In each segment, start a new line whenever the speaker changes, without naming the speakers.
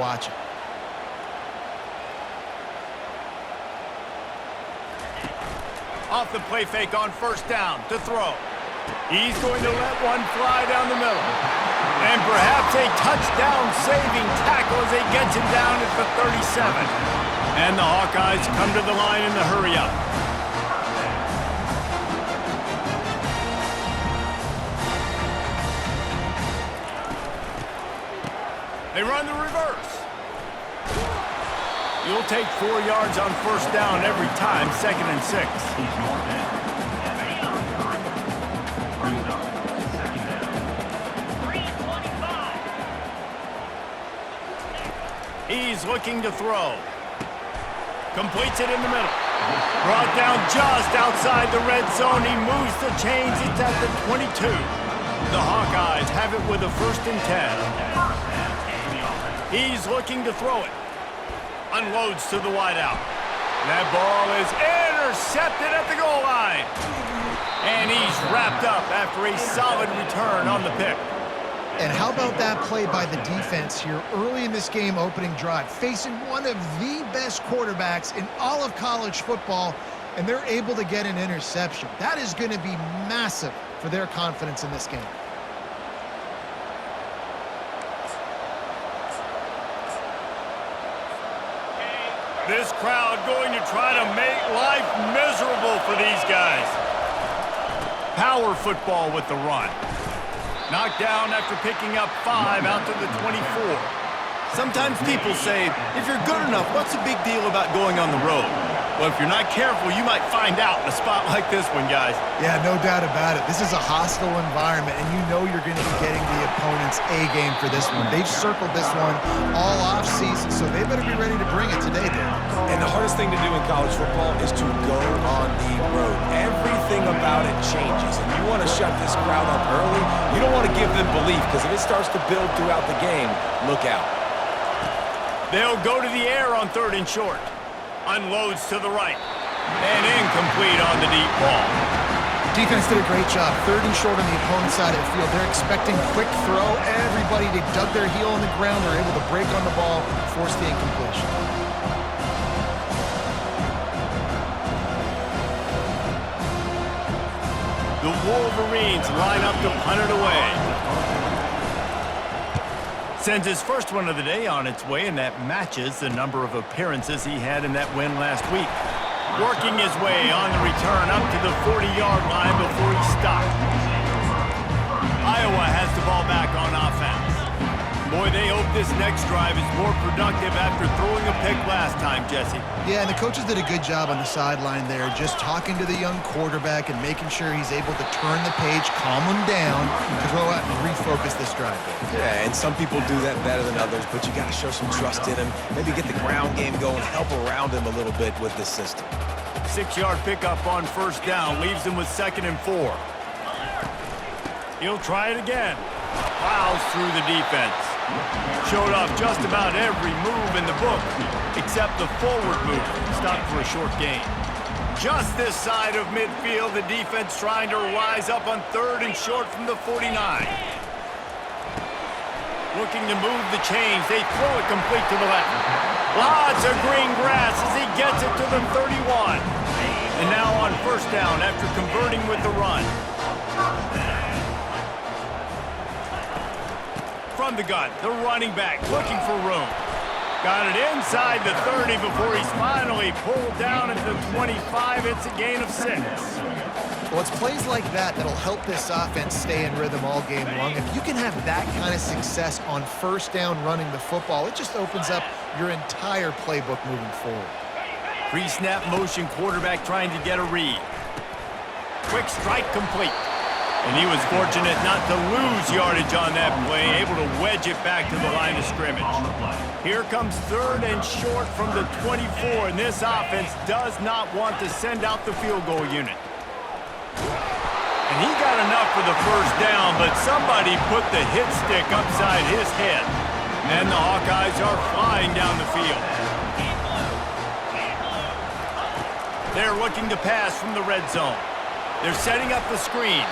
watching.
Off the play fake on first down to throw. He's going to let one fly down the middle. And perhaps a touchdown-saving tackle as he gets him down at the 37. And the Hawkeyes come to the line in the hurry-up. They run the reverse. You'll take 4 yards on first down every time, 2nd and 6. He's looking to throw. Completes it in the middle. Brought down just outside the red zone. He moves the chains. It's at the 22. The Hawkeyes have it with a 1st and 10. He's looking to throw it. Unloads to the wideout. That ball is intercepted at the goal line. And he's wrapped up after a solid return on the pick.
And how about that play by the defense here early in this game opening drive, facing one of the best quarterbacks in all of college football, and they're able to get an interception. That is going to be massive for their confidence in this game.
This crowd going to try to make life miserable for these guys. Power football with the run. Knocked down after picking up 5 out to the 24. Sometimes people say, if you're good enough, what's the big deal about going on the road? Well, if you're not careful, you might find out in a spot like this one, guys.
Yeah, no doubt about it. This is a hostile environment, and you know you're going to be getting the opponent's A-game for this one. They've circled this one all off-season, so they better be ready to bring it today, Dan.
And the hardest thing to do in college football is to go on the road. Everything about it changes, and you want to shut this crowd up early. You don't want to give them belief, because if it starts to build throughout the game, look out.
They'll go to the air on 3rd and short. Unloads to the right. And incomplete on the deep ball.
Defense did a great job. 3rd and short on the opponent's side of the field. They're expecting quick throw. Everybody, they dug their heel on the ground. They're able to break on the ball, force the incompletion.
The Wolverines line up to punt it away. Sends his first one of the day on its way, and that matches the number of appearances he had in that win last week. Working his way on the return up to the 40-yard line before he stopped. Iowa has the ball back on offense. Boy, they hope this next drive is more productive after throwing a pick last time, Jesse.
Yeah, and the coaches did a good job on the sideline there, just talking to the young quarterback and making sure he's able to turn the page, calm him down, to go out and refocus this drive.
Yeah, and some people do that better than others, but you got to show some trust in him. Maybe get the ground game going, help around him a little bit with this system.
6-yard pickup on first down leaves him with 2nd and 4. He'll try it again. Plows through the defense. Showed off just about every move in the book, except the forward move. Stopped for a short gain. Just this side of midfield, the defense trying to rise up on 3rd and short from the 49. Looking to move the chains. They throw it complete to the left. Lots of green grass as he gets it to the 31. And now on first down after converting with the run. From the gun, the running back looking for room. Got it inside the 30 before he's finally pulled down at the 25. It's a gain of 6.
Well, it's plays like that that'll help this offense stay in rhythm all game long. If you can have that kind of success on first down running the football, it just opens up your entire playbook moving forward.
Pre-snap motion quarterback trying to get a read. Quick strike complete. And he was fortunate not to lose yardage on that play, able to wedge it back to the line of scrimmage. Here comes 3rd and short from the 24, and this offense does not want to send out the field goal unit. And he got enough for the first down, but somebody put the hit stick upside his head. And the Hawkeyes are flying down the field. They're looking to pass from the red zone. They're setting up the screen.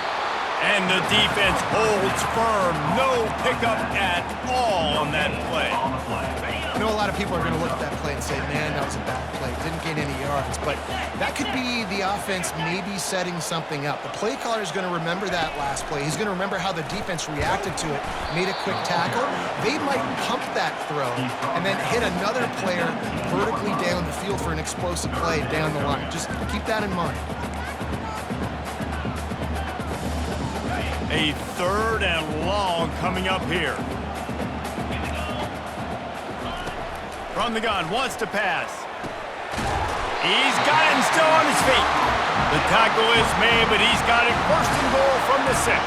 And the defense holds firm. No pickup at all on that play.
know a lot of people are going to look at that play and say, man, that was a bad play. Didn't gain any yards. But that could be the offense maybe setting something up. The play caller is going to remember that last play. He's going to remember how the defense reacted to it, made a quick tackle. They might pump that throw and then hit another player vertically down the field for an explosive play down the line. Just keep that in mind.
A 3rd and long coming up here. From the gun, wants to pass. He's got it and still on his feet. The tackle is made, but he's got it 1st and goal from the 6.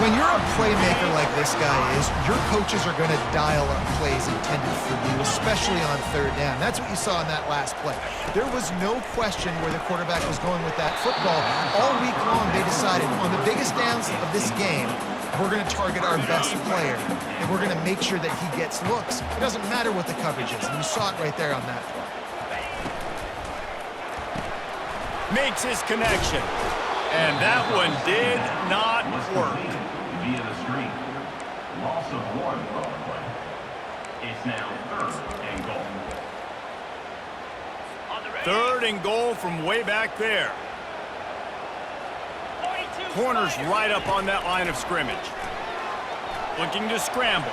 When you're a playmaker like this guy is, your coaches are going to dial up plays intended for you, especially on 3rd down. That's what you saw in that last play. There was no question where the quarterback was going with that football. All week long, they decided on the biggest downs of this game, we're going to target our best player, and we're going to make sure that he gets looks. It doesn't matter what the coverage is, and you saw it right there on that play.
Makes his connection, and that one did not work.
Via the screen. Loss of 1 on the play. It's now 3rd and goal.
3rd and goal from way back there. Corner's right up on that line of scrimmage. Looking to scramble.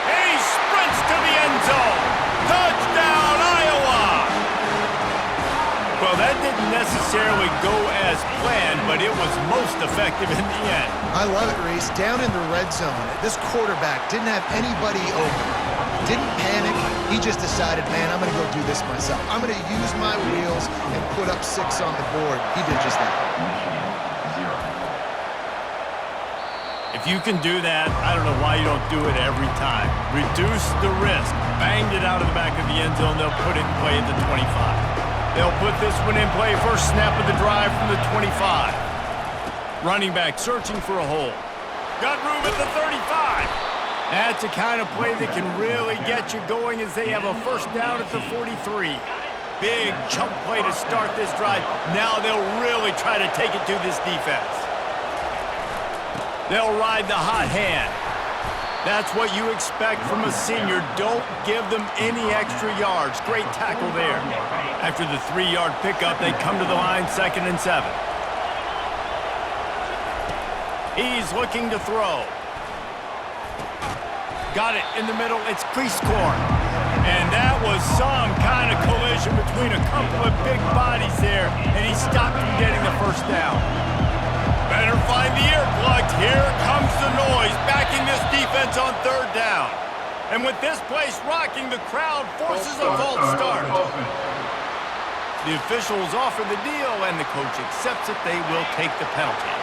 He sprints to the end zone. Touchdown, Iowa! Well, that didn't necessarily go as planned, but it was most effective in the end.
I love it, Reese. Down in the red zone, this quarterback didn't have anybody open. Didn't panic. He just decided, man, I'm going to go do this myself. I'm going to use my wheels and put up 6 on the board. He did just that.
If you can do that, I don't know why you don't do it every time. Reduce the risk. Banged it out of the back of the end zone. They'll put it in play at the 25. They'll put this one in play. First snap of the drive from the 25. Running back searching for a hole. Got room at the 35. That's the kind of play that can really get you going as they have a 1st down at the 43. Big chunk play to start this drive. Now they'll really try to take it to this defense. They'll ride the hot hand. That's what you expect from a senior. Don't give them any extra yards. Great tackle there. After the 3-yard pickup, they come to the line 2nd and 7. He's looking to throw. Got it in the middle. It's crease corn. And that was some kind of collision between a couple of big bodies there, and he stopped from getting the 1st down. Better find the earplugs. Here comes the noise, backing this defense on 3rd down. And with this place rocking, the crowd forces a false start. The officials offer the deal, and the coach accepts it. They will take the penalty.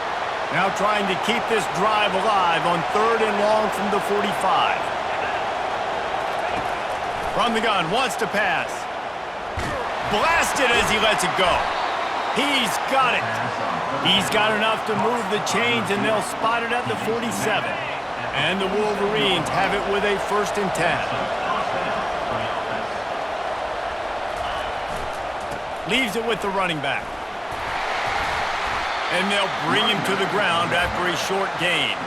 Now trying to keep this drive alive on 3rd and long from the 45. From the gun, wants to pass. Blasted as he lets it go. He's got it. He's got enough to move the chains, and they'll spot it at the 47. And the Wolverines have it with a 1st and 10. Leaves it with the running back. And they'll bring him to the ground after a short gain.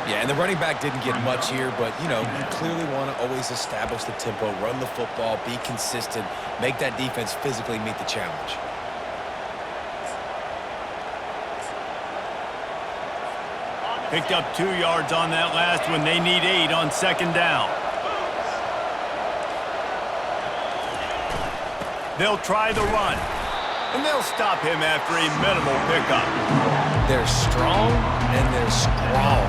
Yeah, and the running back didn't get much here, but, you know, you clearly want to always establish the tempo, run the football, be consistent, make that defense physically meet the challenge.
Picked up 2 yards on that last one. They need 8 on 2nd down. They'll try the run. And they'll stop him after a minimal pickup.
They're strong and they're strong.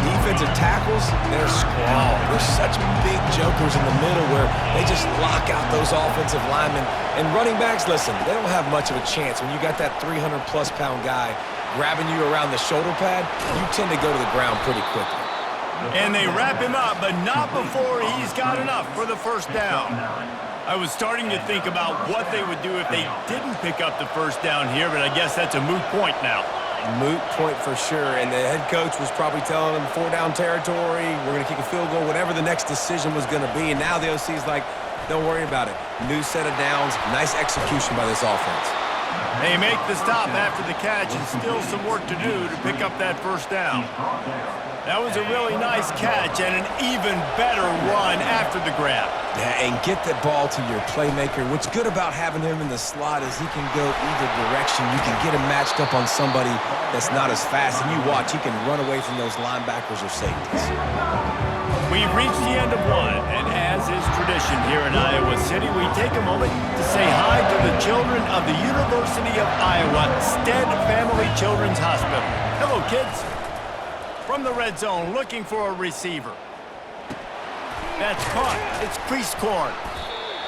Defensive tackles, they're strong. They're such big jokers in the middle where they just lock out those offensive linemen. And running backs, listen, they don't have much of a chance. When you got that 300-plus pound guy grabbing you around the shoulder pad, you tend to go to the ground pretty quickly.
And they wrap him up, but not before he's got enough for the 1st down. I was starting to think about what they would do if they didn't pick up the 1st down here, but I guess that's a moot point now.
Moot point for sure, and the head coach was probably telling them 4-down territory, we're going to kick a field goal, whatever the next decision was going to be, and now the OC's like, don't worry about it. New set of downs, nice execution by this offense.
They make the stop after the catch, and still some work to do to pick up that 1st down. That was a really nice catch and an even better run after the grab.
Yeah, and get the ball to your playmaker. What's good about having him in the slot is he can go either direction. You can get him matched up on somebody that's not as fast, and you watch, he can run away from those linebackers or safeties.
We've reached the end of one, and as is tradition here in Iowa City, we take a moment to say hi to the children of the University of Iowa Stead Family Children's Hospital. Hello, kids. From the red zone, looking for a receiver. That's caught. It's crease corn.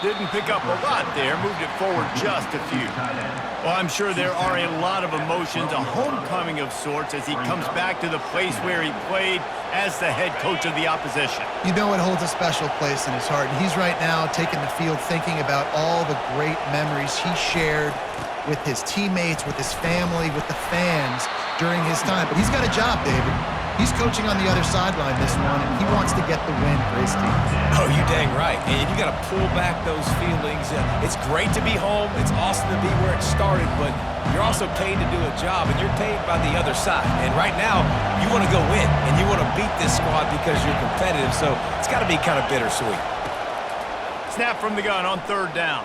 Didn't pick up a lot there, moved it forward just a few. Well, I'm sure there are a lot of emotions, a homecoming of sorts as he comes back to the place where he played as the head coach of the opposition.
You know it holds a special place in his heart, and he's right now taking the field thinking about all the great memories he shared with his teammates, with his family, with the fans during his time. But he's got a job, David. He's coaching on the other sideline this one, and he wants to get the win for his team.
Oh, you dang right. And you got to pull back those feelings. It's great to be home. It's awesome to be where it started, but you're also paid to do a job, and you're paid by the other side. And right now, you want to go win, and you want to beat this squad because you're competitive, so it's got to be kind of bittersweet.
Snap from the gun on third down.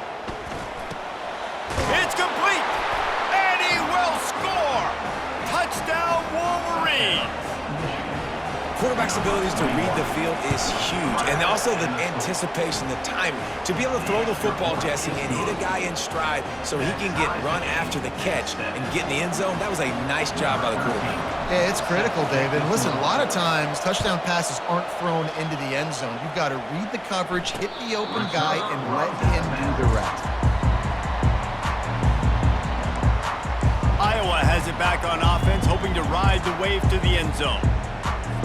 It's complete, and he will score. Touchdown, Wolverines.
Quarterback's abilities to read the field is huge, and also the anticipation, the timing. To be able to throw the football, Jesse, and hit a guy in stride so he can get run after the catch and get in the end zone, that was a nice job by the quarterback.
Yeah, it's critical, David. Listen, a lot of times touchdown passes aren't thrown into the end zone. You've got to read the coverage, hit the open guy, and let him do the rest.
Iowa has it back on offense, hoping to ride the wave to the end zone.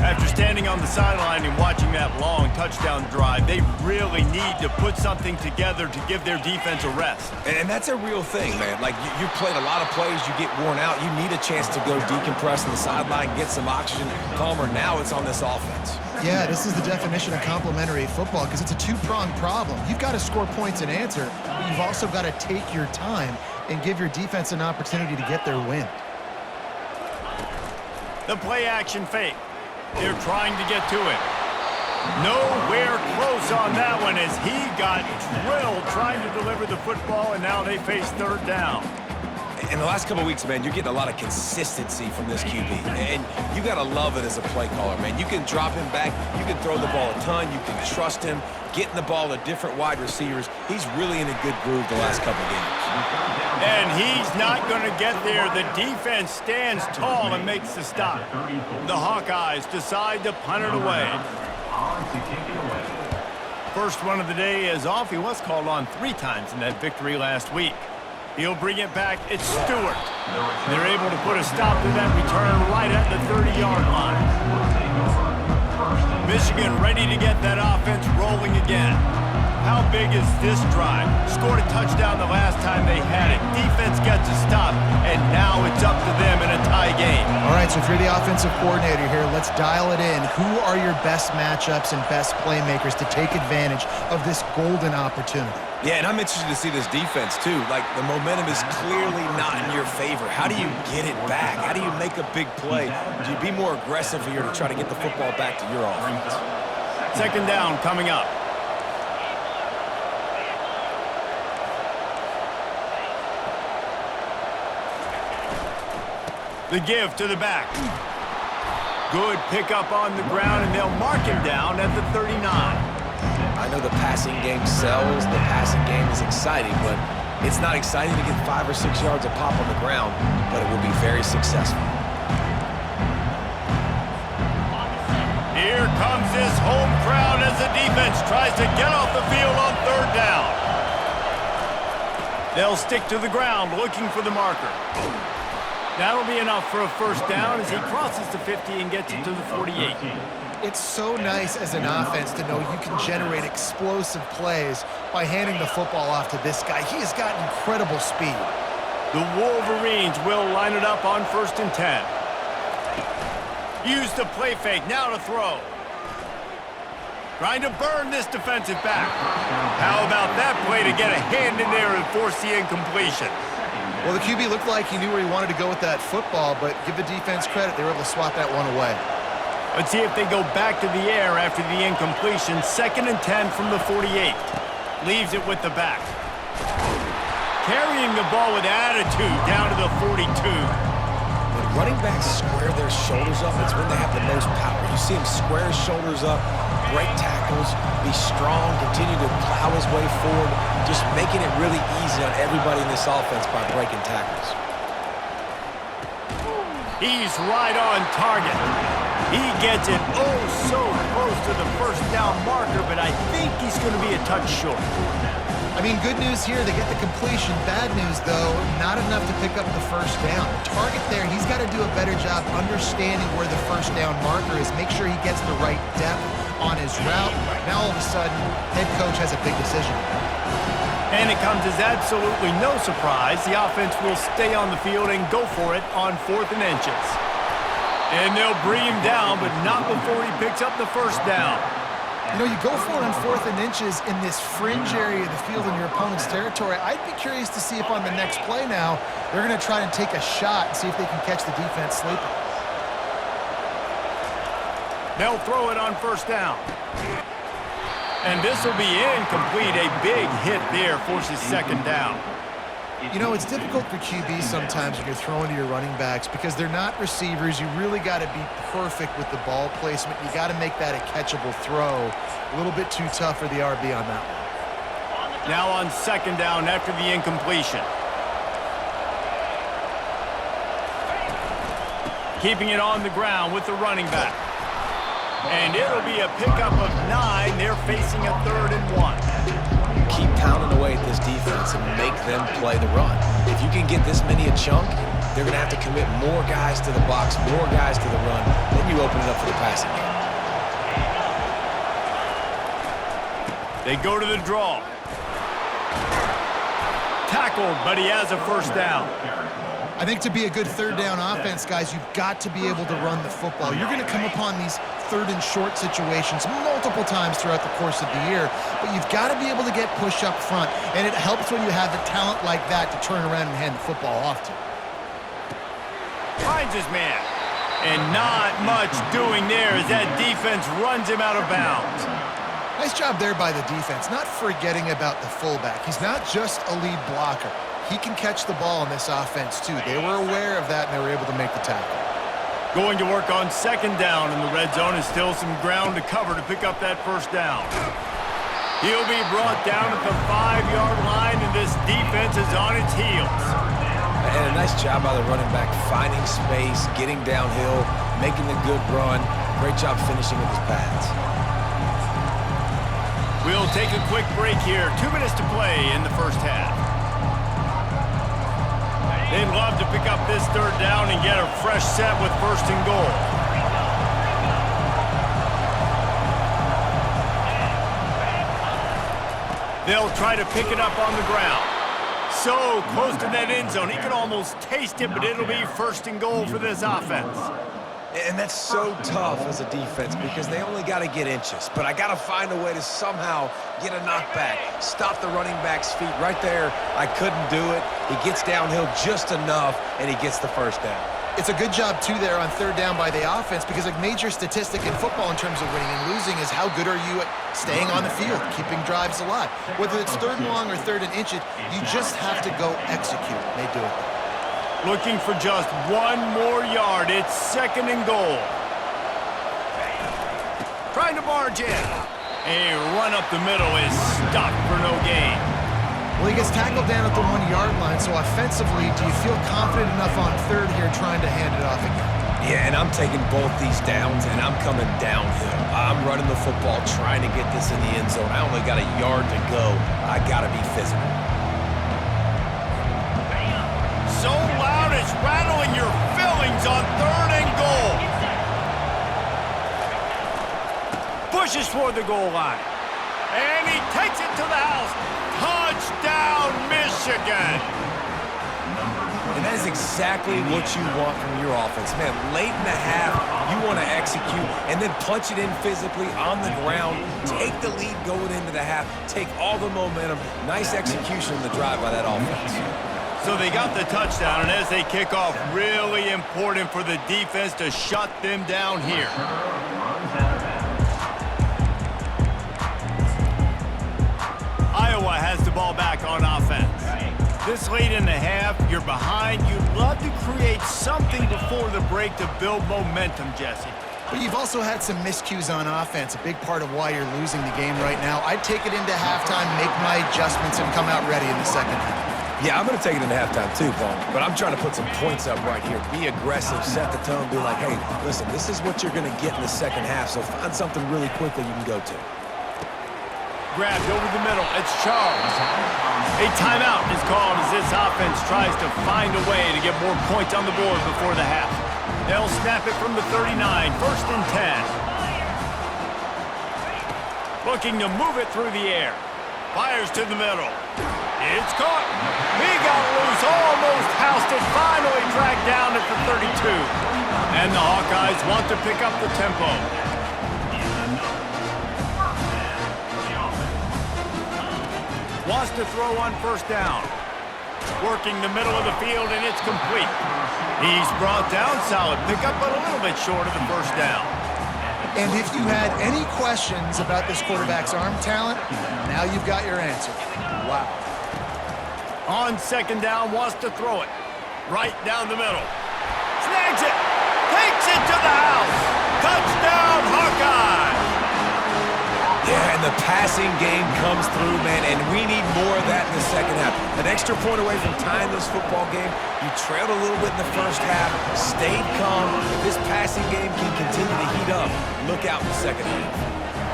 After standing on the sideline and watching that long touchdown drive, they really need to put something together to give their defense a rest.
And that's a real thing, man. Like, you played a lot of plays, you get worn out, you need a chance to go decompress on the sideline, get some oxygen, calmer. Now it's on this offense.
Yeah, this is the definition of complementary football because it's a two-pronged problem. You've got to score points and answer, but you've also got to take your time and give your defense an opportunity to get their win.
The play-action fake. They're trying to get to it. Nowhere close on that one as he got drilled trying to deliver the football, and now they face third down.
In the last couple of weeks, man, you're getting a lot of consistency from this QB. And you got to love it as a play caller, man. You can drop him back. You can throw the ball a ton. You can trust him, getting the ball to different wide receivers. He's really in a good groove the last couple of games.
And he's not going to get there. The defense stands tall and makes the stop. The Hawkeyes decide to punt it away. First one of the day is off. He was called on 3 times in that victory last week. He'll bring it back. It's Stewart. They're able to put a stop to that return right at the 30-yard line. Michigan ready to get that offense rolling again. How big is this drive? Scored a touchdown the last time they had it. Defense gets a stop, and now it's up to them in a tie game.
All right, so if you're the offensive coordinator here, let's dial it in. Who are your best matchups and best playmakers to take advantage of this golden opportunity?
Yeah, and I'm interested to see this defense, too. Like, the momentum is clearly not in your favor. How do you get it back? How do you make a big play? Do you be more aggressive here to try to get the football back to your offense?
Second down coming up. The give to the back. Good pickup on the ground, and they'll mark him down at the 39.
I know the passing game sells, the passing game is exciting, but it's not exciting to get 5 or 6 yards of pop on the ground, but it will be very successful.
Here comes this home crowd as the defense tries to get off the field on third down. They'll stick to the ground looking for the marker. That'll be enough for a first down as he crosses the 50 and gets it to the 48.
It's so nice as an offense to know you can generate explosive plays by handing the football off to this guy. He has got incredible speed.
The Wolverines will line it up on 1st and 10. Use the play fake, now to throw. Trying to burn this defensive back. How about that play to get a hand in there and force the incompletion?
Well, the QB looked like he knew where he wanted to go with that football, but give the defense credit. They were able to swat that one away.
Let's see if they go back to the air after the incompletion. 2nd and 10 from the 48. Leaves it with the back. Carrying the ball with attitude down to the 42.
When running backs square their shoulders up, it's when they have the most power. You see him square his shoulders up, break tackles, be strong, continue to plow his way forward, just making it really easy on everybody in this offense by breaking tackles.
He's right on target. He gets it oh so close to the first down marker, but I think he's going to be a touch short.
I mean, good news here, they get the completion. Bad news, though, not enough to pick up the first down. The target there, he's got to do a better job understanding where the first down marker is, make sure he gets the right depth on his route. Now, all of a sudden, head coach has a big decision to make.
And it comes as absolutely no surprise. The offense will stay on the field and go for it on 4th and inches. And they'll bring him down, but not before he picks up the first down.
You know, you go for it on 4th and inches in this fringe area of the field in your opponent's territory. I'd be curious to see if on the next play now, they're going to try and take a shot and see if they can catch the defense sleeping.
They'll throw it on 1st down. And this will be incomplete. A big hit there forces 2nd down.
You know, it's difficult for QBs sometimes when you're throwing to your running backs because they're not receivers. You really got to be perfect with the ball placement. You got to make that a catchable throw. A little bit too tough for the RB on that one.
Now on 2nd down after the incompletion. Keeping it on the ground with the running back. And it'll be a pickup of 9. They're facing a 3rd and 1.
Keep pounding away at this defense and make them play the run. If you can get this many a chunk, they're going to have to commit more guys to the box, more guys to the run. Then you open it up for the passing game.
They go to the draw. Tackled, but he has a first down.
I think to be a good 3rd down offense, guys, you've got to be able to run the football. You're going to come upon these 3rd and short situations multiple times throughout the course of the year, but you've got to be able to get push up front, and it helps when you have the talent like that to turn around and hand the football off to.
Finds his man, and not much doing there as that defense runs him out of bounds.
Nice job there by the defense, not forgetting about the fullback. He's not just a lead blocker. He can catch the ball in this offense, too. They were aware of that, and they were able to make the tackle.
Going to work on 2nd down in the red zone is still some ground to cover to pick up that first down. He'll be brought down at the 5-yard line, and this defense is on its heels.
And a nice job by the running back, finding space, getting downhill, making the good run. Great job finishing with his pads.
We'll take a quick break here. 2 minutes to play in the first half. They'd love to pick up this 3rd down and get a fresh set with 1st and goal. They'll try to pick it up on the ground. So close to that end zone. He can almost taste it, but it'll be 1st and goal for this offense.
And that's so tough as a defense because they only got to get inches. But I got to find a way to somehow get a knockback, stop the running back's feet right there. I couldn't do it. He gets downhill just enough, and he gets the first down.
It's a good job, too, there on 3rd down by the offense because a major statistic in football in terms of winning and losing is how good are you at staying on the field, keeping drives alive. Whether it's 3rd and long or 3rd and inches, you just have to go execute. They do it.
Looking for just 1 more yard. It's 2nd and goal. Trying to barge in. A run up the middle is stopped for no gain.
Well, he gets tackled down at the 1-yard line, so offensively, do you feel confident enough on 3rd here trying to hand it off again?
Yeah, and I'm taking both these downs, and I'm coming downhill. I'm running the football, trying to get this in the end zone. I only got a yard to go. I got to be physical.
So loud it's rattling your fillings on 3rd and goal. Pushes toward the goal line. And he takes it to the house. Touchdown, Michigan.
And that is exactly what you want from your offense. Man, late in the half, you want to execute and then punch it in physically on the ground, take the lead going into the half, take all the momentum. Nice execution in the drive by that offense.
So they got the touchdown, and as they kick off, really important for the defense to shut them down here. This late in the half, you're behind. You'd love to create something before the break to build momentum, Jesse.
But you've also had some miscues on offense, a big part of why you're losing the game right now. I'd take it into halftime, make my adjustments, and come out ready in the second half.
Yeah, I'm going to take it into halftime too, Paul. But I'm trying to put some points up right here. Be aggressive, set the tone, be like, hey, listen, this is what you're going to get in the second half, so find something really quickly you can go to.
Grabbed over the middle. It's Charles. A timeout is called as this offense tries to find a way to get more points on the board before the half. They'll snap it from the 39, 1st and 10. Looking to move it through the air. Fires to the middle. It's caught. He got loose, almost housed it, finally dragged down at the 32. And the Hawkeyes want to pick up the tempo. Wants to throw on 1st down. Working the middle of the field, and it's complete. He's brought down, solid pickup, but a little bit short of the 1st down.
And if you had any questions about this quarterback's arm talent, now you've got your answer. Wow.
On 2nd down, wants to throw it. Right down the middle. Snags it. Takes it to the house. Touchdown, Hawkeyes.
Yeah, and the passing game comes through, man, and we need more of that in the second half. An extra point away from tying this football game. You trailed a little bit in the first half, stayed calm. If this passing game can continue to heat up, look out in the second half.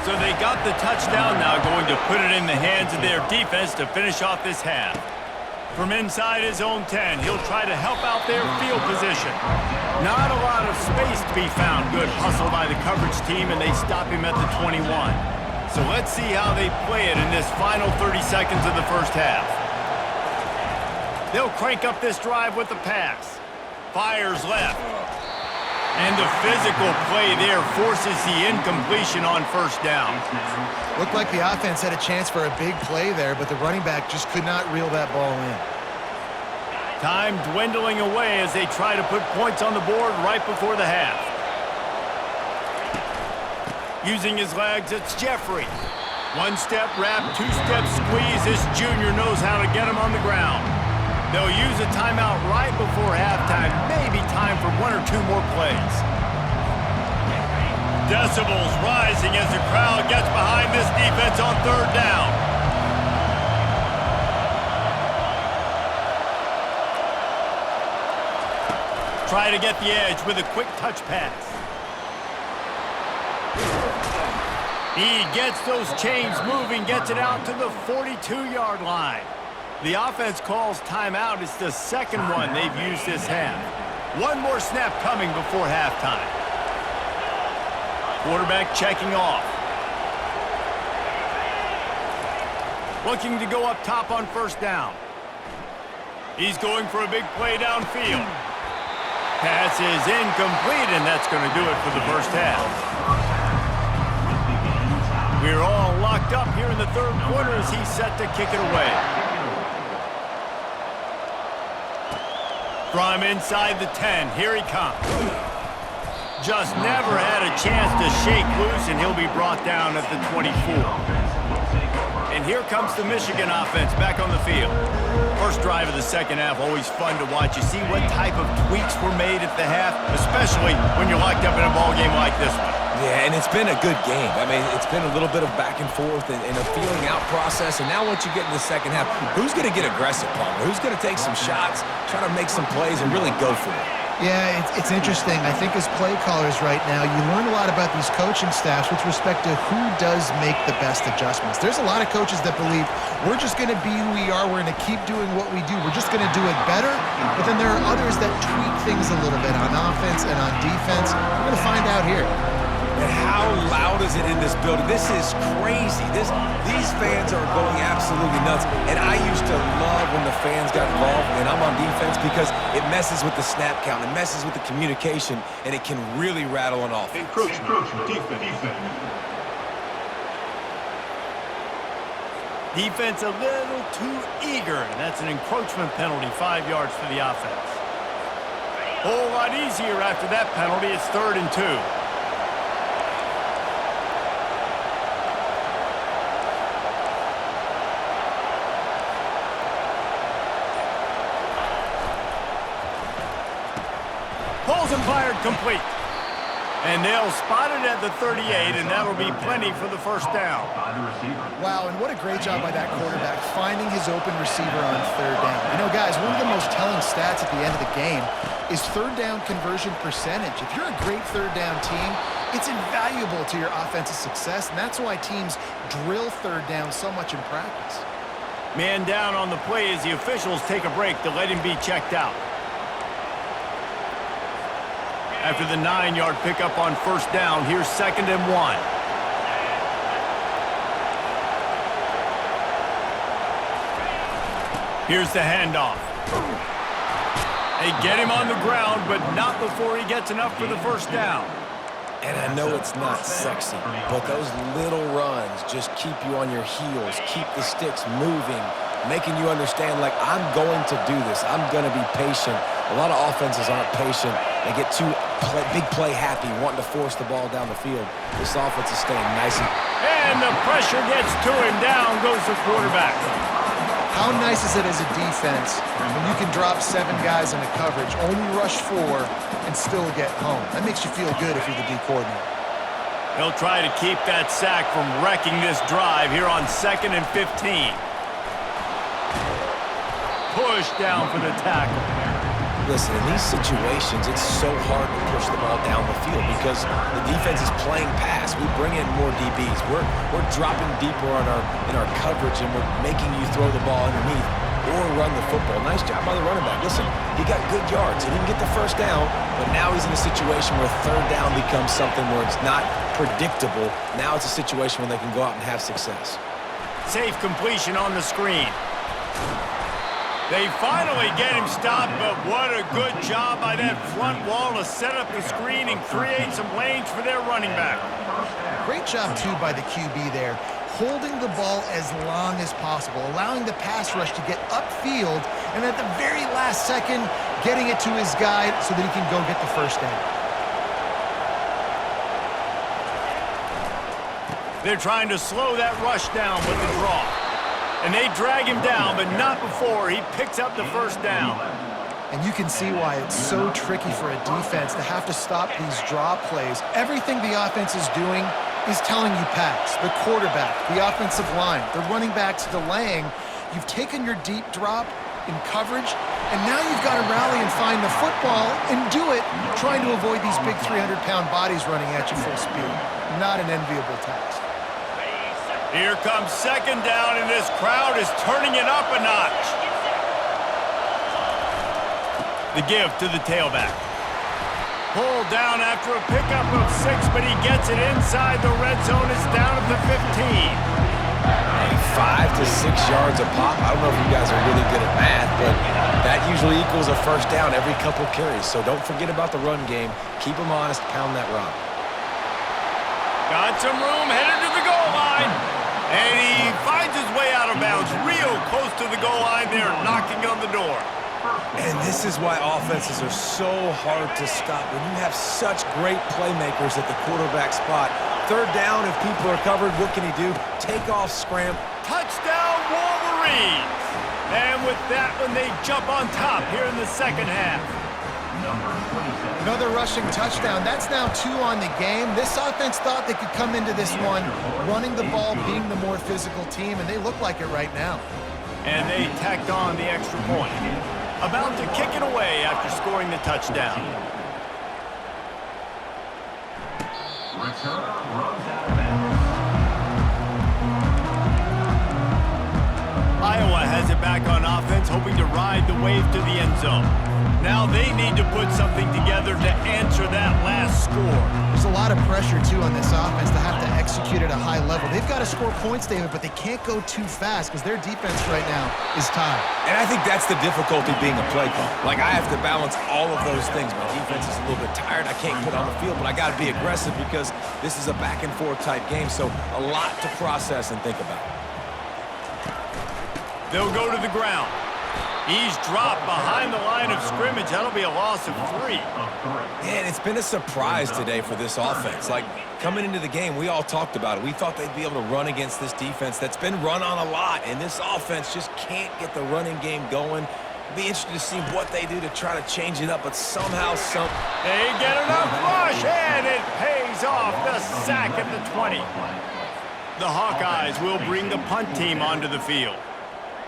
So they got the touchdown now, going to put it in the hands of their defense to finish off this half. From inside his own 10, he'll try to help out their field position. Not a lot of space to be found. Good hustle by the coverage team, and they stop him at the 21. So let's see how they play it in this final 30 seconds of the first half. They'll crank up this drive with the pass. Fires left. And the physical play there forces the incompletion on 1st down.
Looked like the offense had a chance for a big play there, but the running back just could not reel that ball in.
Time dwindling away as they try to put points on the board right before the half. Using his legs, it's Jeffrey. 1-step wrap, 2-step squeeze. This junior knows how to get him on the ground. They'll use a timeout right before halftime. Maybe time for 1 or 2 more plays. Decibels rising as the crowd gets behind this defense on 3rd down. Try to get the edge with a quick touch pass. He gets those chains moving, gets it out to the 42-yard line. The offense calls timeout. It's the second one they've used this half. 1 more snap coming before halftime. Quarterback checking off. Looking to go up top on 1st down. He's going for a big play downfield. Pass is incomplete, and that's going to do it for the first half. We're all locked up here in the 3rd quarter as he's set to kick it away. From inside the 10, here he comes. Just never had a chance to shake loose, and he'll be brought down at the 24. And here comes the Michigan offense back on the field. First drive of the second half, always fun to watch. You see what type of tweaks were made at the half, especially when you're locked up in a ball game like this one.
Yeah, and it's been a good game. I mean, it's been a little bit of back and forth and a feeling out process. And now once you get in the second half, who's going to get aggressive, Palmer? Who's going to take some shots, try to make some plays, and really go for it?
Yeah, it's interesting. I think as play callers right now, you learn a lot about these coaching staffs with respect to who does make the best adjustments. There's a lot of coaches that believe we're just going to be who we are. We're going to keep doing what we do. We're just going to do it better. But then there are others that tweak things a little bit on offense and on defense. We're going to find out here.
And how loud is it in this building? This is crazy. These fans are going absolutely nuts. And I used to love when the fans got involved when I'm on defense because it messes with the snap count, it messes with the communication, and it can really rattle an offense.
Encroachment, defense.
Defense a little too eager, and that's an encroachment penalty, 5 yards for the offense. Whole lot easier after that penalty. It's 3rd and 2. Throws and fired complete. And they'll spot it at the 38, and that'll be plenty for the first down.
Wow, and what a great job by that quarterback finding his open receiver on third down. You know, guys, one of the most telling stats at the end of the game is third down conversion percentage. If you're a great third down team, it's invaluable to your offensive success, and that's why teams drill third down so much in practice.
Man down on the play as the officials take a break to let him be checked out. After the 9-yard pickup on first down, here's 2nd and 1. Here's the handoff. They get him on the ground, but not before he gets enough for the first down.
And I know it's not sexy, but those little runs just keep you on your heels, keep the sticks moving, making you understand, like, I'm going to do this. I'm going to be patient. A lot of offenses aren't patient. They get too big play happy, wanting to force the ball down the field. This offense is staying nice.
And the pressure gets to him. Down goes the quarterback.
How nice is it as a defense when you can drop 7 guys in a coverage, only rush 4, and still get home? That makes you feel good if you're the D coordinator.
They'll try to keep that sack from wrecking this drive here on 2nd and 15. Push down for the tackle.
Listen, in these situations, it's so hard to push the ball down the field because the defense is playing pass. We bring in more DBs. We're dropping deeper in our coverage, and we're making you throw the ball underneath or run the football. Nice job by the running back. Listen, he got good yards. He didn't get the first down, but now he's in a situation where third down becomes something where it's not predictable. Now it's a situation where they can go out and have success.
Safe completion on the screen. They finally get him stopped, but what a good job by that front wall to set up the screen and create some lanes for their running back.
Great job, too, by the QB there, holding the ball as long as possible, allowing the pass rush to get upfield, and at the very last second, getting it to his guy so that he can go get the first down.
They're trying to slow that rush down with the draw. And they drag him down, but not before he picks up the first down.
And you can see why it's so tricky for a defense to have to stop these draw plays. Everything the offense is doing is telling you pass. The quarterback, the offensive line, the running backs delaying. You've taken your deep drop in coverage, and now you've got to rally and find the football and do it trying to avoid these big 300-pound bodies running at you full speed. Not an enviable task.
Here comes 2nd down, and this crowd is turning it up a notch. The give to the tailback. Pulled down after a pickup of 6, but he gets it inside the red zone. It's down at the 15.
Hey, 5 to 6 yards a pop. I don't know if you guys are really good at math, but that usually equals a first down every couple carries. So don't forget about the run game. Keep them honest, pound that rock.
Got some room, headed to the goal line. And he finds his way out of bounds, real close to the goal line there, knocking on the door.
And this is why offenses are so hard to stop. When you have such great playmakers at the quarterback spot, third down, if people are covered, what can he do? Take off, scram.
Touchdown, Wolverines! And with that one, they jump on top here in the second half.
Another rushing touchdown. That's now 2 on the game. This offense thought they could come into this one running the ball, being the more physical team, and they look like it right now.
And they tacked on the extra point. About to kick it away after scoring the touchdown.
Returner runs out of bounds.
Iowa has it back on offense, hoping to ride the wave to the end zone. Now they need to put something together to answer that last score.
There's a lot of pressure, too, on this offense to have to execute at a high level. They've got to score points, David, but they can't go too fast because their defense right now is tired.
And I think that's the difficulty being a play call. Like, I have to balance all of those things. My defense is a little bit tired. I can't put on the field, but I got to be aggressive because this is a back-and-forth type game, so a lot to process and think about.
They'll go to the ground. He's dropped behind the line of scrimmage. That'll be a loss of 3.
Man, it's been a surprise today for this offense. Like, coming into the game, we all talked about it. We thought they'd be able to run against this defense that's been run on a lot, and this offense just can't get the running game going. Be interested to see what they do to try to change it up, but somehow,
They get enough rush, and it pays off. The sack at the 20. The Hawkeyes will bring the punt team onto the field.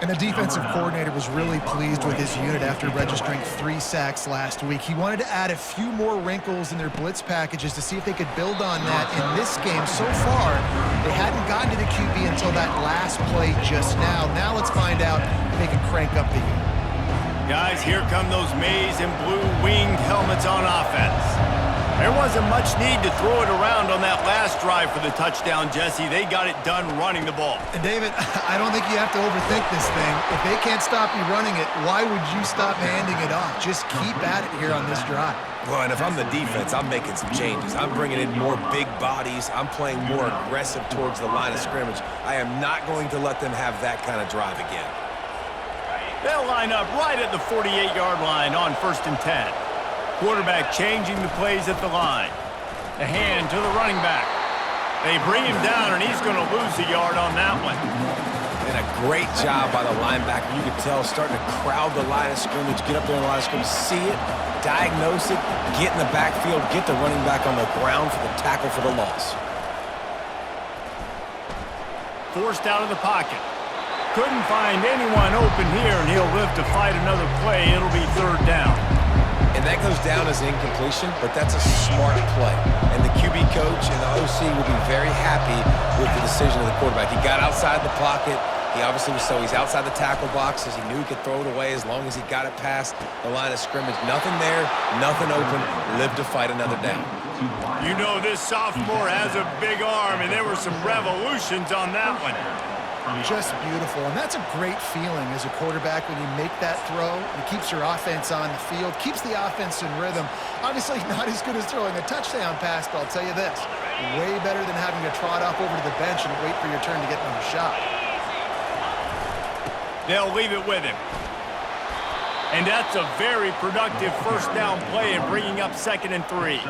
And the defensive coordinator was really pleased with his unit after registering 3 sacks last week. He wanted to add a few more wrinkles in their blitz packages to see if they could build on that in this game. So far, they hadn't gotten to the QB until that last play just now. Now let's find out if they can crank up the unit.
Guys, here come those maize and blue winged helmets on offense. There wasn't much need to throw it around on that last drive for the touchdown, Jesse. They got it done running the ball.
And David, I don't think you have to overthink this thing. If they can't stop you running it, why would you stop handing it off? Just keep at it here on this drive.
well, and if I'm the defense, I'm making some changes. I'm bringing in more big bodies. I'm playing more aggressive towards the line of scrimmage. I am not going to let them have that kind of drive again.
They'll line up right at the 48-yard line on 1st and 10. Quarterback changing the plays at the line. The hand to the running back. They bring him down, and he's going to lose a yard on that one.
And a great job by the linebacker. You could tell starting to crowd the line of scrimmage, get up there in the line of scrimmage, see it, diagnose it, get in the backfield, get the running back on the ground for the tackle for the loss.
Forced out of the pocket. Couldn't find anyone open here, and he'll live to fight another play. It'll be 3rd down.
And that goes down as an incompletion, but that's a smart play. And the QB coach and the OC will be very happy with the decision of the quarterback. He got outside the pocket. He obviously was he's outside the tackle boxes. He knew he could throw it away as long as he got it past the line of scrimmage. Nothing there, nothing open. Live to fight another down.
You know this sophomore has a big arm, and there were some revolutions on that one.
Just beautiful, and that's a great feeling as a quarterback when you make that throw. It keeps your offense on the field, keeps the offense in rhythm. Obviously not as good as throwing a touchdown pass, but I'll tell you this, way better than having to trot off over to the bench and wait for your turn to get another shot.
They'll leave it with him. And that's a very productive 1st down play and bringing up 2nd and 3.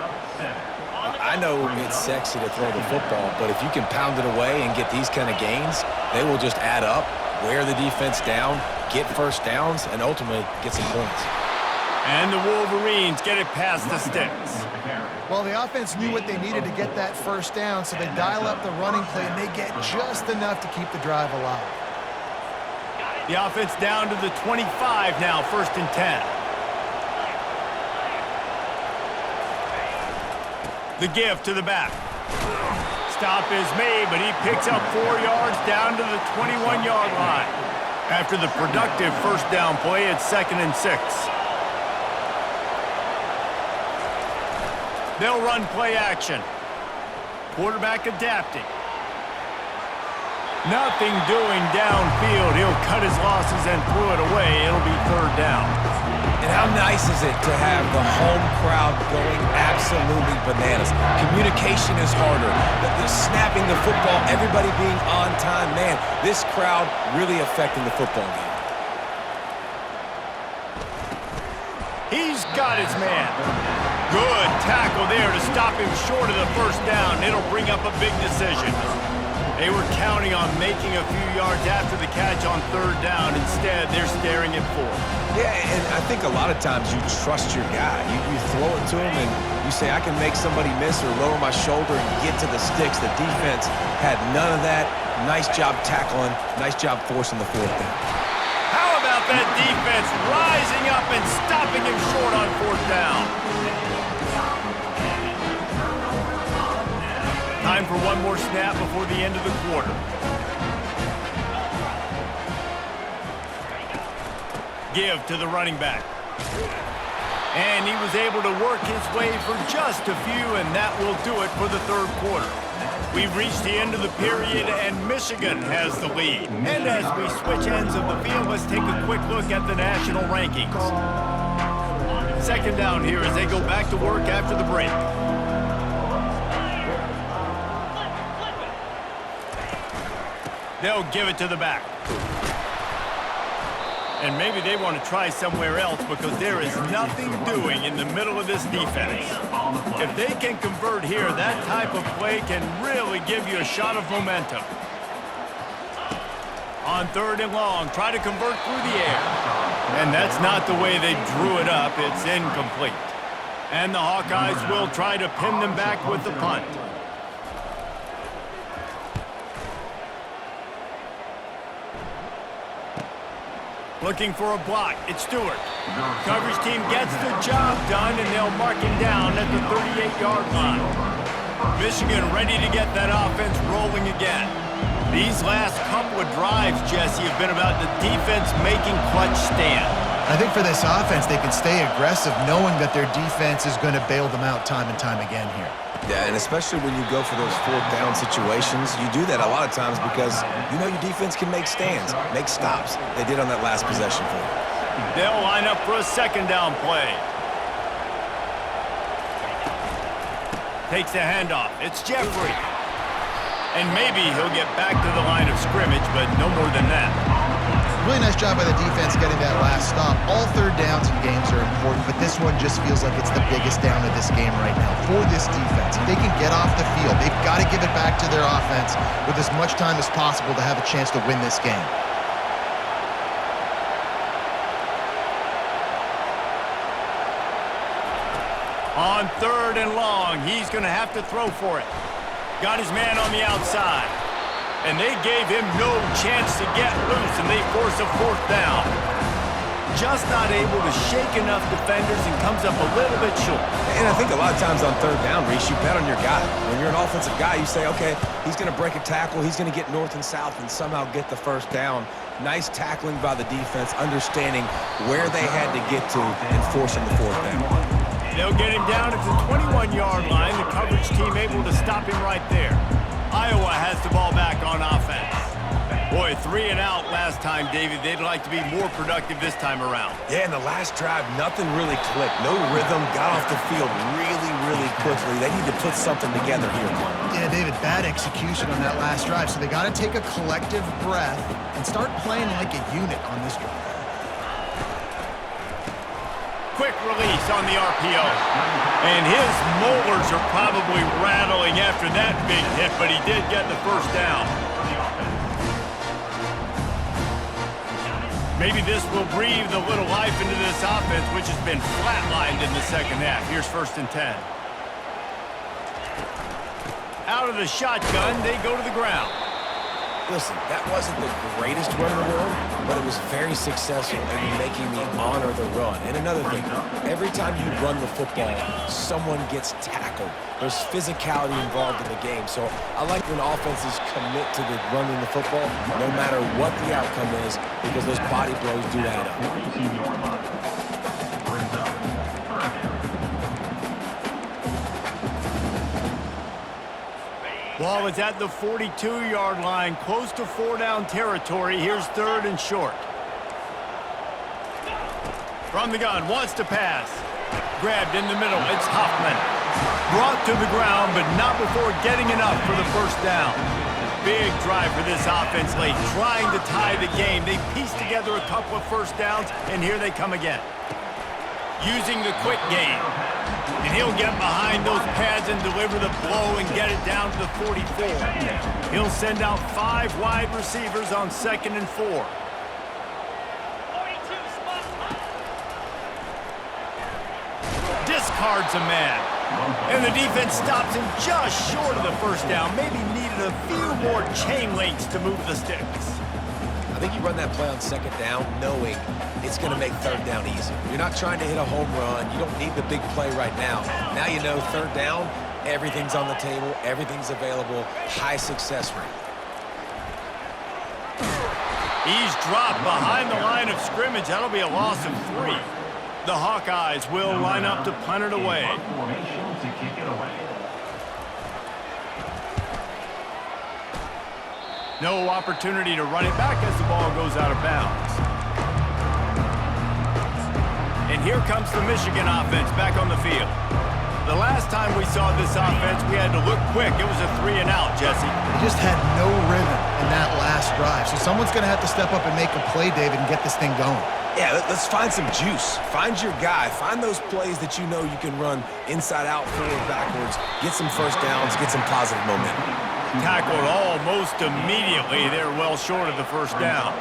I know it's sexy to throw the football, but if you can pound it away and get these kind of gains, they will just add up, wear the defense down, get 1st downs, and ultimately get some points.
And the Wolverines get it past the sticks.
Well, the offense knew what they needed to get that 1st down, so they dial up the running play, and they get just enough to keep the drive alive.
The offense down to the 25 now, 1st and 10. The give to the back. Stop is made, but he picks up 4 yards down to the 21-yard line. After the productive 1st down play, it's 2nd and 6. They'll run play action. Quarterback adapting. Nothing doing downfield. He'll cut his losses and throw it away. It'll be 3rd down.
And how nice is it to have the home crowd going absolutely bananas? Communication is harder. The snapping the football, everybody being on time. Man, this crowd really affecting the football game.
He's got his man. Good tackle there to stop him short of the 1st down. It'll bring up a big decision. They were counting on making a few yards after the catch on 3rd down. Instead, they're staring at 4th.
Yeah, and I think a lot of times you trust your guy. You throw it to him and you say, I can make somebody miss or lower my shoulder and get to the sticks. The defense had none of that. Nice job tackling. Nice job forcing the 4th down.
How about that defense rising up and stopping him short on 4th down? Time for one more snap before the end of the quarter. Give to the running back. And he was able to work his way for just a few, and that will do it for the 3rd quarter. We've reached the end of the period, and Michigan has the lead. And as we switch ends of the field, let's take a quick look at the national rankings. 2nd down here as they go back to work after the break. They'll give it to the back. And maybe they want to try somewhere else because there is nothing doing in the middle of this defense. If they can convert here, that type of play can really give you a shot of momentum. On 3rd and long, try to convert through the air. And that's not the way they drew it up. It's incomplete. And the Hawkeyes will try to pin them back with the punt. Looking for a block. It's Stewart. Coverage team gets the job done, and they'll mark him down at the 38-yard line. Michigan ready to get that offense rolling again. These last couple of drives, Jesse, have been about the defense making clutch stand.
I think for this offense, they can stay aggressive knowing that their defense is going to bail them out time and time again here.
Yeah, and especially when you go for those 4th down situations, you do that a lot of times because you know your defense can make stands, make stops. They did on that last possession for you.
They'll line up for a 2nd down play. Takes the handoff. It's Jeffrey. And maybe he'll get back to the line of scrimmage, but no more than that.
Really nice job by the defense getting that last stop. All 3rd downs in games are important, but this one just feels like it's the biggest down of this game right now for this defense. If they can get off the field, they've got to give it back to their offense with as much time as possible to have a chance to win this game.
On 3rd and long, he's going to have to throw for it. Got his man on the outside. And they gave him no chance to get loose, and they force a 4th down. Just not able to shake enough defenders and comes up a little bit short.
And I think a lot of times on 3rd down, Reese, you bet on your guy. When you're an offensive guy, you say, okay, he's going to break a tackle, he's going to get north and south and somehow get the 1st down. Nice tackling by the defense, understanding where they had to get to and forcing the 4th down.
They'll get him down at the 21-yard line. The coverage team able to stop him right there. Iowa has the ball back on offense. Boy, 3 and out last time, David. They'd like to be more productive this time around.
Yeah, in the last drive, nothing really clicked. No rhythm, got off the field really, really quickly. They need to put something together here.
Yeah, David, bad execution on that last drive, so they got to take a collective breath and start playing like a unit on this drive.
Quick release on the RPO. And his molars are probably rattling after that big hit, but he did get the 1st down. Maybe this will breathe a little life into this offense, which has been flatlined in the 2nd half. Here's 1st and 10. Out of the shotgun, they go to the ground.
Listen, that wasn't the greatest run in the world, but it was very successful in making me honor the run. And another thing, every time you run the football, someone gets tackled. There's physicality involved in the game. So I like when offenses commit to the running the football, no matter what the outcome is, because those body blows do add up.
Ball is at the 42-yard line, close to 4-down territory. Here's 3rd and short. From the gun, wants to pass. Grabbed in the middle, it's Hoffman. Brought to the ground, but not before getting enough for the 1st down. Big drive for this offense late, trying to tie the game. They pieced together a couple of 1st downs, and here they come again. Using the quick game. And he'll get behind those pads and deliver the blow and get it down to the 44. He'll send out 5 wide receivers on 2nd and 4. Discards a man. And the defense stops him just short of the 1st down. Maybe needed a few more chain links to move the sticks.
I think you run that play on 2nd down knowing it's going to make 3rd down easy. You're not trying to hit a home run. You don't need the big play right now. Now you know 3rd down, everything's on the table, everything's available, high success rate.
He's dropped behind the line of scrimmage. That'll be a loss of 3. The Hawkeyes will line up to punt it away. No opportunity to run it back as the ball goes out of bounds. And here comes the Michigan offense back on the field. The last time we saw this offense, we had to look quick. It was a 3 and out, Jesse.
They just had no rhythm in that last drive. So someone's going to have to step up and make a play, David, and get this thing going.
Yeah, let's find some juice. Find your guy. Find those plays that you know you can run inside out, forward, backwards. Get some 1st downs, get some positive momentum.
Tackled almost immediately. They're well short of the first down.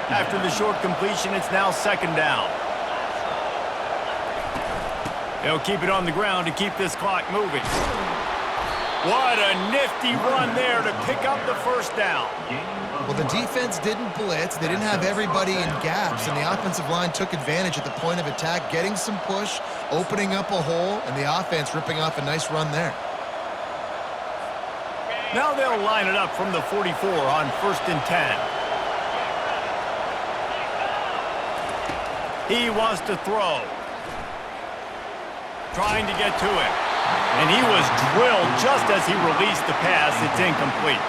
After the short completion, it's now second down. They'll keep it on the ground to keep this clock moving. What a nifty run there to pick up the first down.
Well, the defense didn't blitz. They didn't have everybody in gaps, and the offensive line took advantage at the point of attack, getting some push, opening up a hole, and the offense ripping off a nice run there.
Now they'll line it up from the 44 on 1st and 10. He wants to throw. Trying to get to him. And he was drilled just as he released the pass. It's incomplete.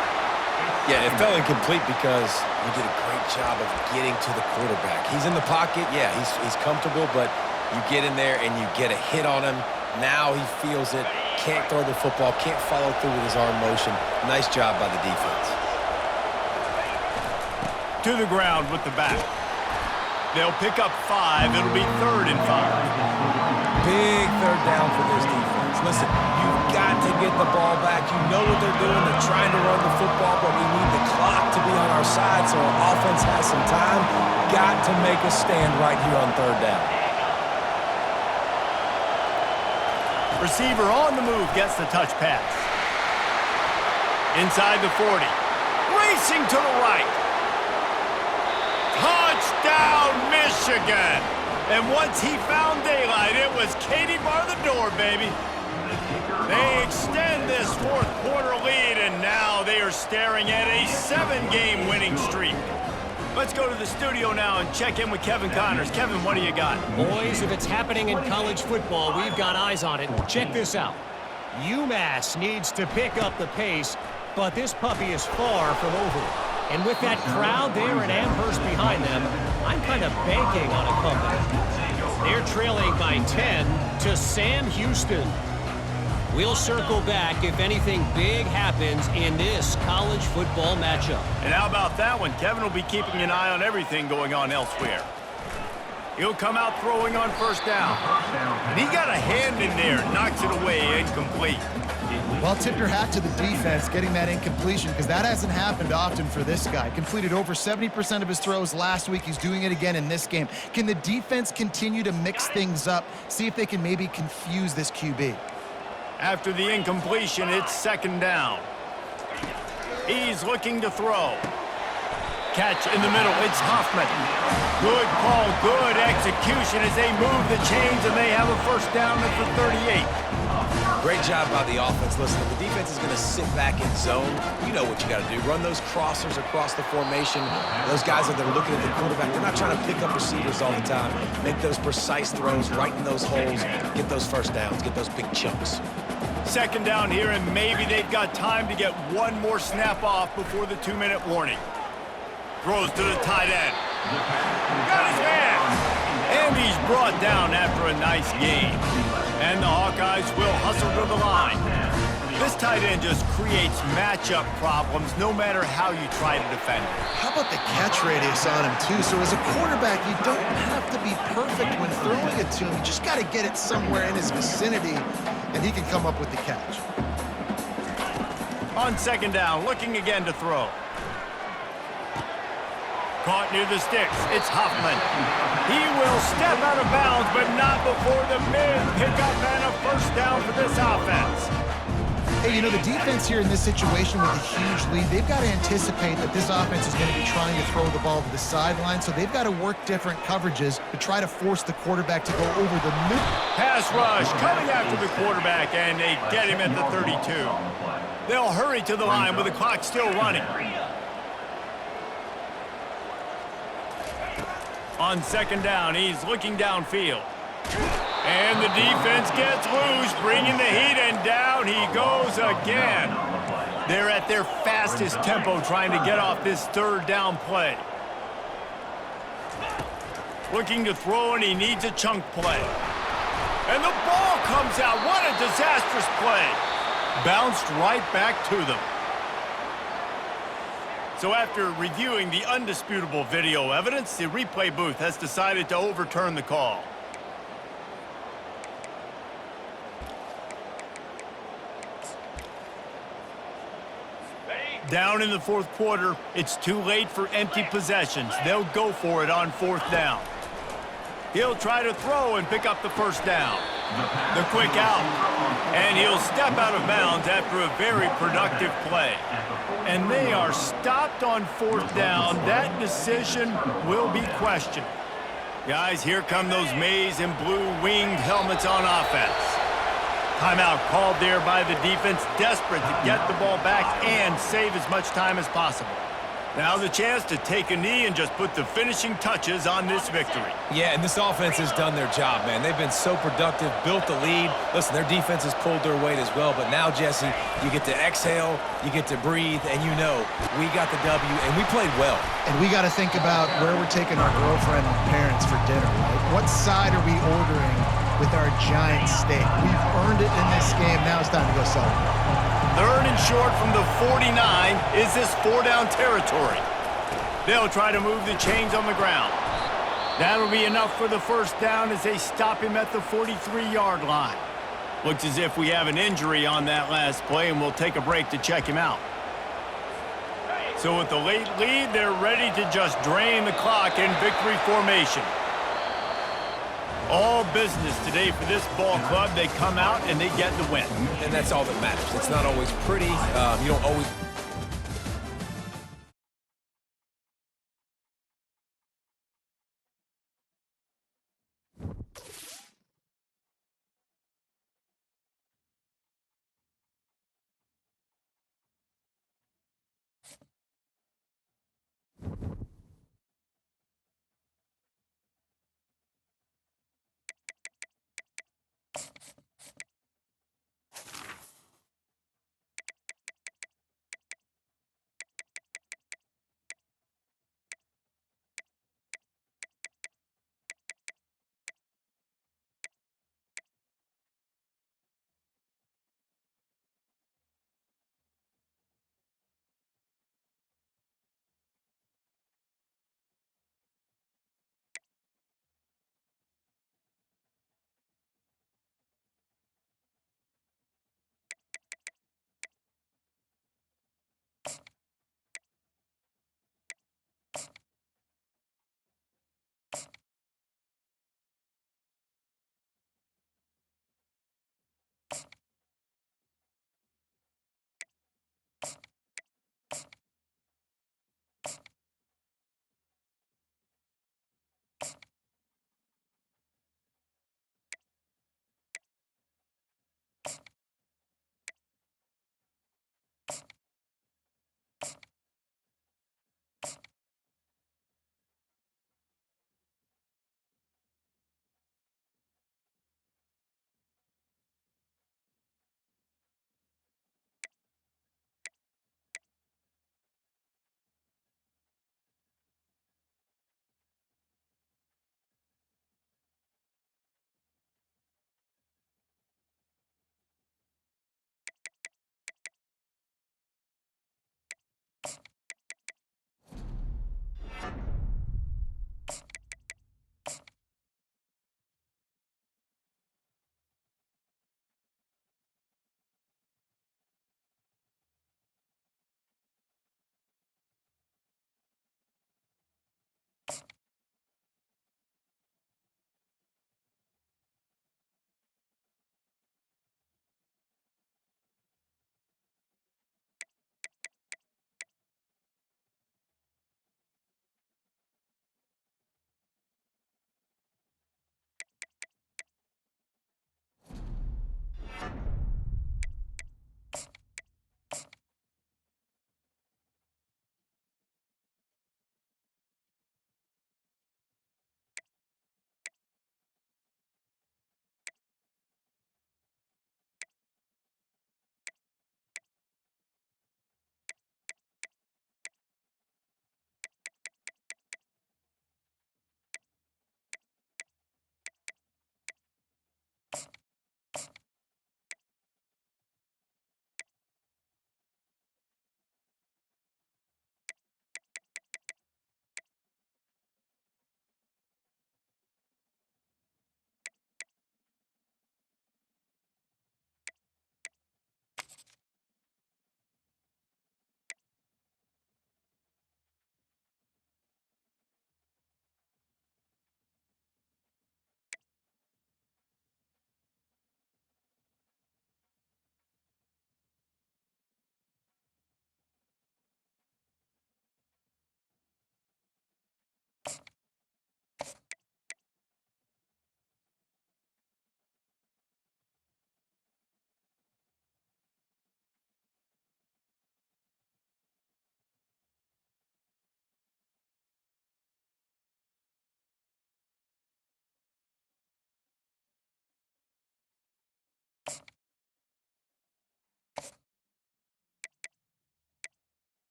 Yeah, it fell incomplete because he did a great job of getting to the quarterback. He's in the pocket. Yeah, he's comfortable, but you get in there and you get a hit on him. Now he feels it. Can't throw the football. Can't follow through with his arm motion. Nice job by the defense.
To the ground with the back. They'll pick up 5. It'll be 3rd and 5.
Big third down for this defense. Listen, you've got to get the ball back. You know what they're doing. They're trying to run the football, but we need the clock to be on our side so our offense has some time. Got to make a stand right here on 3rd down.
Receiver on the move gets the touch pass. Inside the 40. Racing to the right. Touchdown, Michigan! And once he found daylight, it was Katie bar the door, baby. They extend this 4th quarter lead, and now they are staring at a 7-game winning streak. Let's go to the studio now and check in with Kevin Connors. Kevin, what do you got?
Boys, if it's happening in college football, we've got eyes on it. Check this out. UMass needs to pick up the pace, but this puppy is far from over. And with that crowd there in Amherst behind them, I'm kind of banking on a comeback. They're trailing by 10 to Sam Houston. We'll circle back if anything big happens in this college football matchup.
And how about that one? Kevin will be keeping an eye on everything going on elsewhere. He'll come out throwing on 1st down. And he got a hand in there, knocks it away, incomplete.
Well, tip your hat to the defense getting that incompletion because that hasn't happened often for this guy. Completed over 70% of his throws last week. He's doing it again in this game. Can the defense continue to mix things up, see if they can maybe confuse this QB?
After the incompletion, it's 2nd down. He's looking to throw. Catch in the middle, it's Hoffman. Good call, good execution as they move the chains and they have a 1st down at the 38.
Great job by the offense. Listen, if the defense is going to sit back in zone, you know what you got to do. Run those crossers across the formation. Those guys that are looking at the quarterback, they're not trying to pick up receivers all the time. Make those precise throws right in those holes. Get those 1st downs. Get those big chunks.
2nd down here, and maybe they've got time to get one more snap off before the 2-minute warning. Throws to the tight end. Got his hand. And he's brought down after a nice gain. And the Hawkeyes will hustle to the line. This tight end just creates matchup problems no matter how you try to defend it.
How about the catch radius on him, too? So as a quarterback, you don't have to be perfect when throwing it to him. You just got to get it somewhere in his vicinity, and he can come up with the catch.
On 2nd down, looking again to throw. Caught near the sticks. It's Hoffman. He will step out of bounds, but not before the mid-pickup and a 1st down for this offense.
Hey, you know, the defense here in this situation with a huge lead, they've got to anticipate that this offense is going to be trying to throw the ball to the sideline, so they've got to work different coverages to try to force the quarterback to go over the middle.
Pass rush coming after the quarterback, and they get him at the 32. They'll hurry to the line with the clock still running. On 2nd down, he's looking downfield. And the defense gets loose, bringing the heat, and down he goes again. They're at their fastest tempo trying to get off this 3rd down play. Looking to throw, and he needs a chunk play. And the ball comes out. What a disastrous play. Bounced right back to them. So after reviewing the undisputable video evidence, the replay booth has decided to overturn the call. Down in the fourth quarter, it's too late for empty possessions. They'll go for it on fourth down. He'll try to throw and pick up the first down. The quick out. And he'll step out of bounds after a very productive play. And they are stopped on fourth down. That decision will be questioned. Guys, here come those maize and blue winged helmets on offense. Timeout called there by the defense, desperate to get the ball back and save as much time as possible. Now the chance to take a knee and just put the finishing touches on this victory.
Yeah, and this offense has done their job, man. They've been so productive, built the lead. Listen, their defense has pulled their weight as well, but now, Jesse, you get to exhale, you get to breathe, and you know we got the W, and we played well.
And we got to think about where we're taking our girlfriend and parents for dinner, right? What side are we ordering with our giant steak? We've earned it in this game. Now it's time to go celebrate.
Third and short from the 49 is this four-down territory. They'll try to move the chains on the ground. That'll be enough for the first down as they stop him at the 43-yard line. Looks as if we have an injury on that last play, and we'll take a break to check him out. So with the late lead, they're ready to just drain the clock in victory formation. All business today for this ball club. They come out and they get the win.
And that's all that matters. It's not always pretty. You don't always...